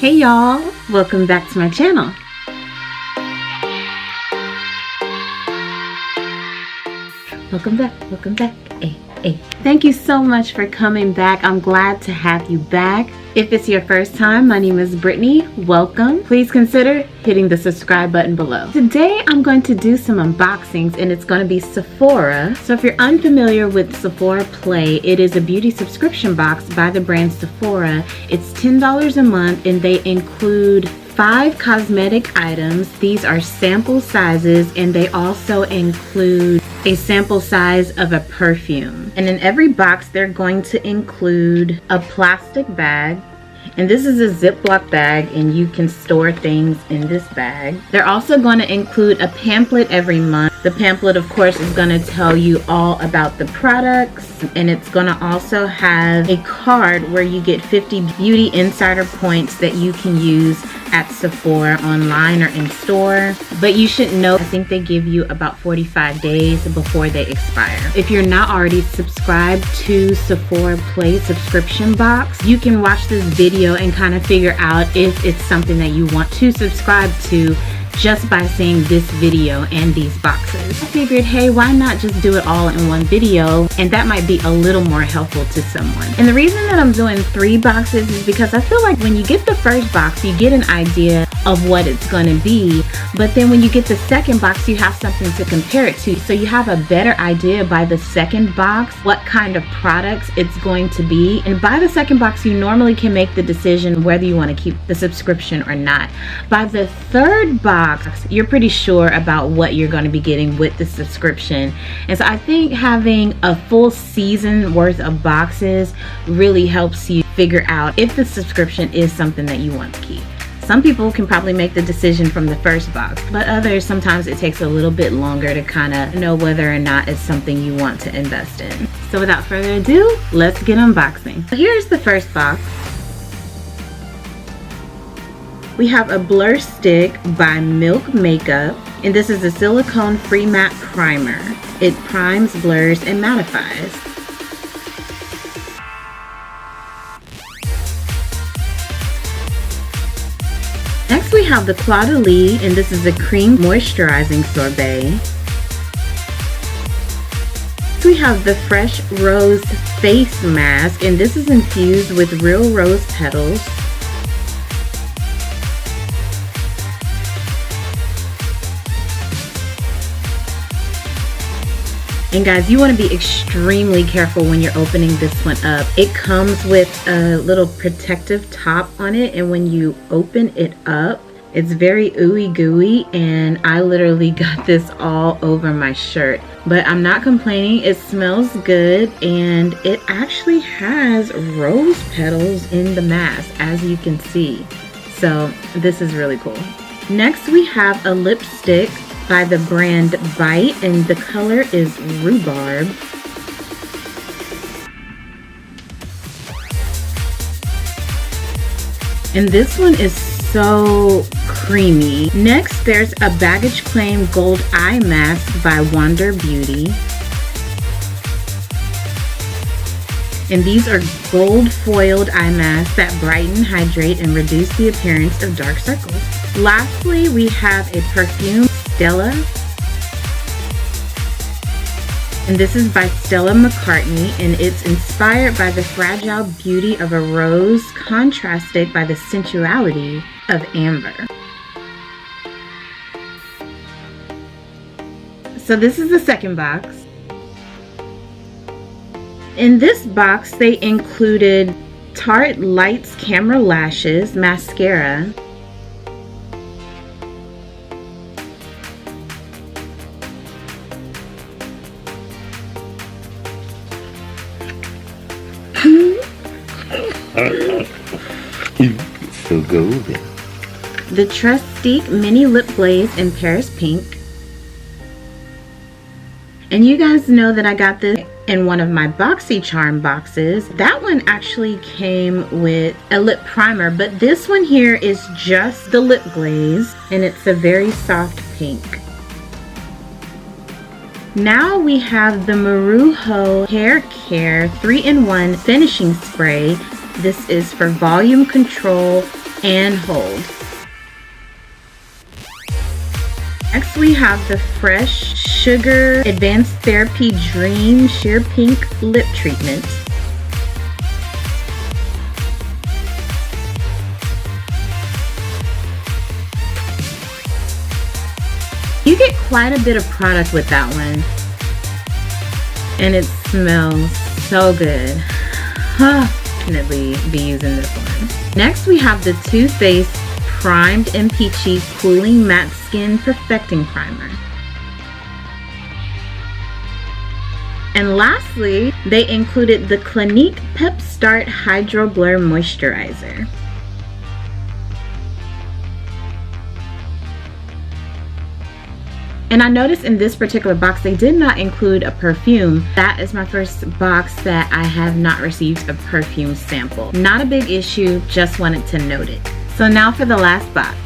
Hey y'all, welcome back to my channel. Welcome back. Hey. Thank you so much for coming back. I'm glad to have you back. If it's your first time, my name is Brittany. Welcome. Please consider hitting the subscribe button below. Today, I'm going to do some unboxings and it's going to be Sephora. So if you're unfamiliar with Sephora Play, it is a beauty subscription box by the brand Sephora. It's $10 a month and they include 5 cosmetic items. These are sample sizes and they also include a sample size of a perfume. And in every box, they're going to include a plastic bag. And this is a Ziploc bag and you can store things in this bag. They're also going to include a pamphlet every month. The pamphlet, of course, is going to tell you all about the products, and it's going to also have a card where you get 50 beauty insider points that you can use at Sephora online or in store. But you should know, I think they give you about 45 days before they expire. If you're not already subscribed to Sephora Play subscription box, you can watch this video and kind of figure out if it's something that you want to subscribe to just by seeing this video and these boxes. I figured, hey, why not just do it all in one video, and that might be a little more helpful to someone. And the reason that I'm doing 3 boxes is because I feel like when you get the first box, you get an idea of what it's going to be, but then when you get the second box, you have something to compare it to. So you have a better idea by the second box what kind of products it's going to be. And by the second box, you normally can make the decision whether you want to keep the subscription or not. By the third box, you're pretty sure about what you're going to be getting with the subscription. And so I think having a full season worth of boxes really helps you figure out if the subscription is something that you want to keep. Some people can probably make the decision from the first box, but others, sometimes it takes a little bit longer to kind of know whether or not it's something you want to invest in. So without further ado, let's get unboxing. So here's the first box. We have a blur stick by Milk Makeup, and this is a silicone-free matte primer. It primes, blurs, and mattifies. Next we have the Clé de Lis, and this is a cream moisturizing sorbet. Next we have the Fresh Rose Face Mask, and this is infused with real rose petals. And guys, you want to be extremely careful when you're opening this one up. It comes with a little protective top on it, and when you open it up, it's very ooey gooey, and I literally got this all over my shirt. But I'm not complaining, it smells good, and it actually has rose petals in the mask, as you can see. So this is really cool. Next we have a lipstick by the brand Bite, and the color is Rhubarb. And this one is so creamy. Next, there's a Baggage Claim Gold Eye Mask by Wander Beauty. And these are gold foiled eye masks that brighten, hydrate, and reduce the appearance of dark circles. Lastly, we have a perfume, Stella, and this is by Stella McCartney, and it's inspired by the fragile beauty of a rose, contrasted by the sensuality of amber. So this is the second box. In this box, they included Tarte Lights Camera Lashes Mascara, So golden. the Trustique Mini Lip Glaze in Paris Pink. And you guys know that I got this in one of my BoxyCharm boxes. That one actually came with a lip primer, but this one here is just the lip glaze, and it's a very soft pink. Now we have the Marujo Hair Care 3-in-1 Finishing Spray. This is for volume control, and hold. Next we have the Fresh Sugar Advanced Therapy Dream Sheer Pink Lip Treatment. You get quite a bit of product with that one. And it smells so good. Definitely be using this one. Next we have the Too Faced Primed and Peachy Cooling Matte Skin Perfecting Primer. And lastly, they included the Clinique Pep Start Hydro Blur Moisturizer. And I noticed in this particular box, they did not include a perfume. That is my first box that I have not received a perfume sample. Not a big issue, just wanted to note it. So now for the last box.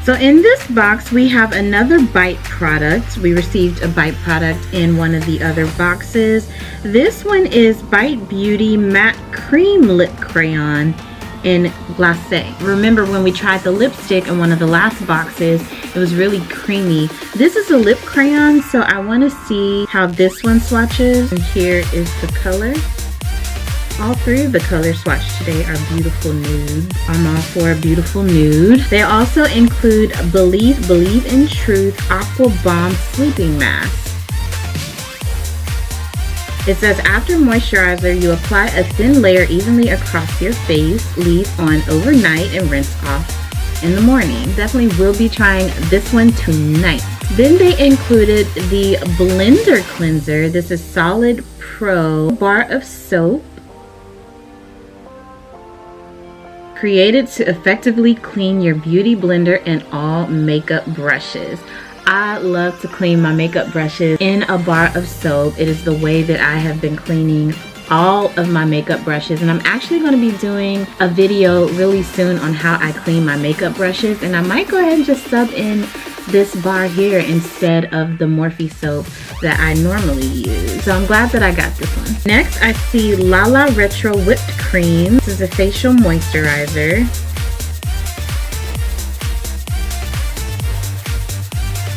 So in this box, we have another Bite product. We received a Bite product in one of the other boxes. This one is Bite Beauty Matte Cream Lip Crayon in Glacé. Remember when we tried the lipstick in one of the last boxes, it was really creamy. This is a lip crayon, so I want to see how this one swatches. And here is the color. All three of the colors swatched today are beautiful nudes. I'm all for a beautiful nude. They also include Believe in Truth Aqua Bomb Sleeping Mask. It says, after moisturizer, you apply a thin layer evenly across your face, leave on overnight, and rinse off in the morning. Definitely will be trying this one tonight. Then they included the Blender Cleanser. This is Solid Pro bar of soap, created to effectively clean your beauty blender and all makeup brushes. I love to clean my makeup brushes in a bar of soap. It is the way that I have been cleaning all of my makeup brushes, and I'm actually going to be doing a video really soon on how I clean my makeup brushes, and I might go ahead and just sub in this bar here instead of the Morphe soap that I normally use. So I'm glad that I got this one. Next, I see Lala Retro Whipped Cream. This is a facial moisturizer.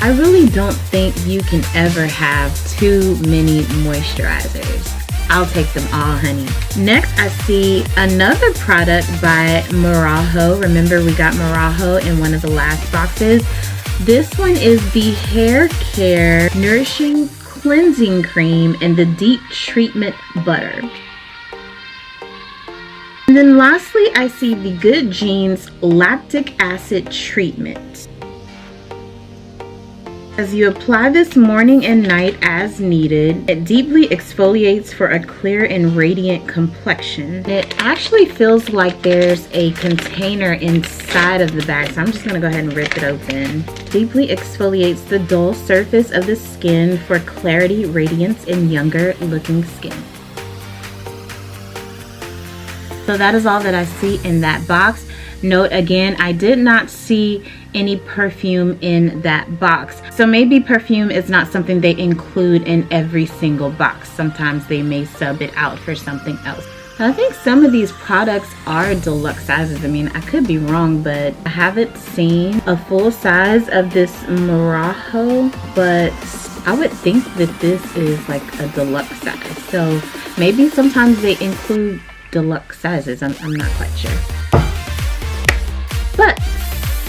I really don't think you can ever have too many moisturizers. I'll take them all, honey. Next, I see another product by Marajo. Remember, we got Marajo in one of the last boxes. This one is the Hair Care Nourishing Cleansing Cream and the Deep Treatment Butter. And then lastly, I see the Good Genes Lactic Acid Treatment. As you apply this morning and night as needed, it deeply exfoliates for a clear and radiant complexion. It actually feels like there's a container inside of the bag, so I'm just gonna go ahead and rip it open. Deeply exfoliates the dull surface of the skin for clarity, radiance, and younger looking skin. So that is all that I see in that box. Note again, I did not see any perfume in that box. So maybe perfume is not something they include in every single box. Sometimes they may sub it out for something else. I think some of these products are deluxe sizes. I mean, I could be wrong, but I haven't seen a full size of this Marajo, but I would think that this is like a deluxe size. So maybe sometimes they include deluxe sizes. I'm not quite sure. But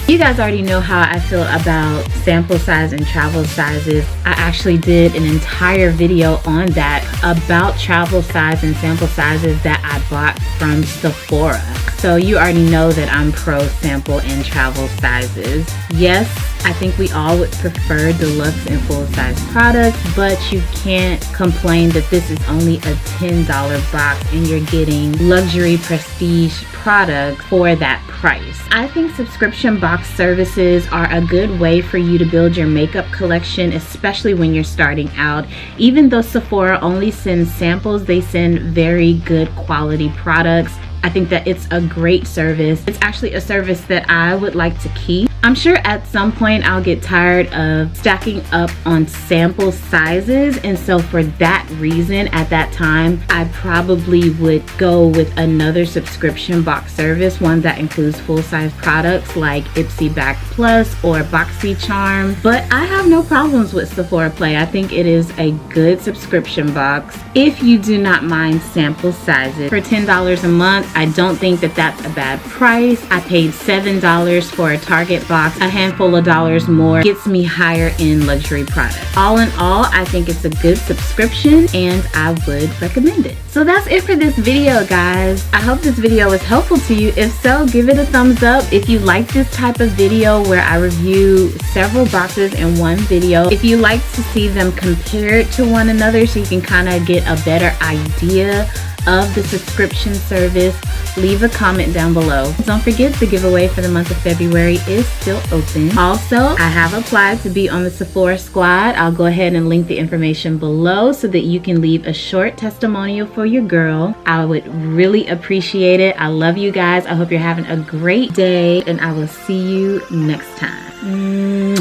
you guys already know how I feel about sample size and travel sizes. I actually did an entire video on that about travel size and sample sizes that I bought from Sephora. So you already know that I'm pro sample and travel sizes. Yes, I think we all would prefer deluxe and full size products, but you can't complain that this is only a $10 box and you're getting luxury prestige product for that price. I think subscription box services are a good way for you to build your makeup collection, especially when you're starting out. Even though Sephora only sends samples, they send very good quality products. I think that it's a great service. It's actually a service that I would like to keep. I'm sure at some point I'll get tired of stacking up on sample sizes, and so for that reason at that time I probably would go with another subscription box service, one that includes full-size products like Ipsy Back Plus or BoxyCharm. But I have no problems with Sephora Play. I think it is a good subscription box if you do not mind sample sizes. For $10 a month, I don't think that that's a bad price. I paid $7 for a Target box. A handful of dollars more gets me higher end luxury products. All in all, I think it's a good subscription and I would recommend it. So that's it for this video, guys. I hope this video was helpful to you. If so, give it a thumbs up. If you like this type of video where I review several boxes in one video, if you like to see them compared to one another so you can kind of get a better idea of the subscription service, leave a comment down below. Don't forget, the giveaway for the month of February is still open. Also, I have applied to be on the Sephora Squad. I'll go ahead and link the information below so that you can leave a short testimonial for your girl. I would really appreciate it. I love you guys. I hope you're having a great day, and I will see you next time.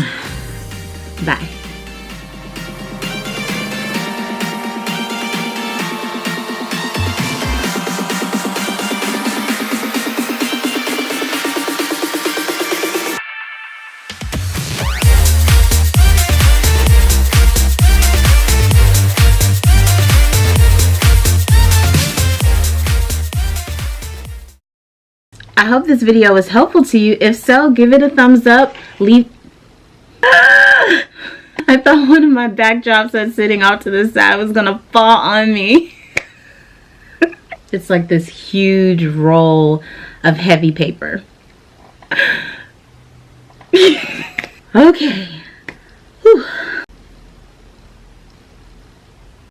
Bye. I hope this video was helpful to you. If so, give it a thumbs up. Leave. I thought one of my backdrops that's sitting off to the side was gonna fall on me. It's like this huge roll of heavy paper. Okay.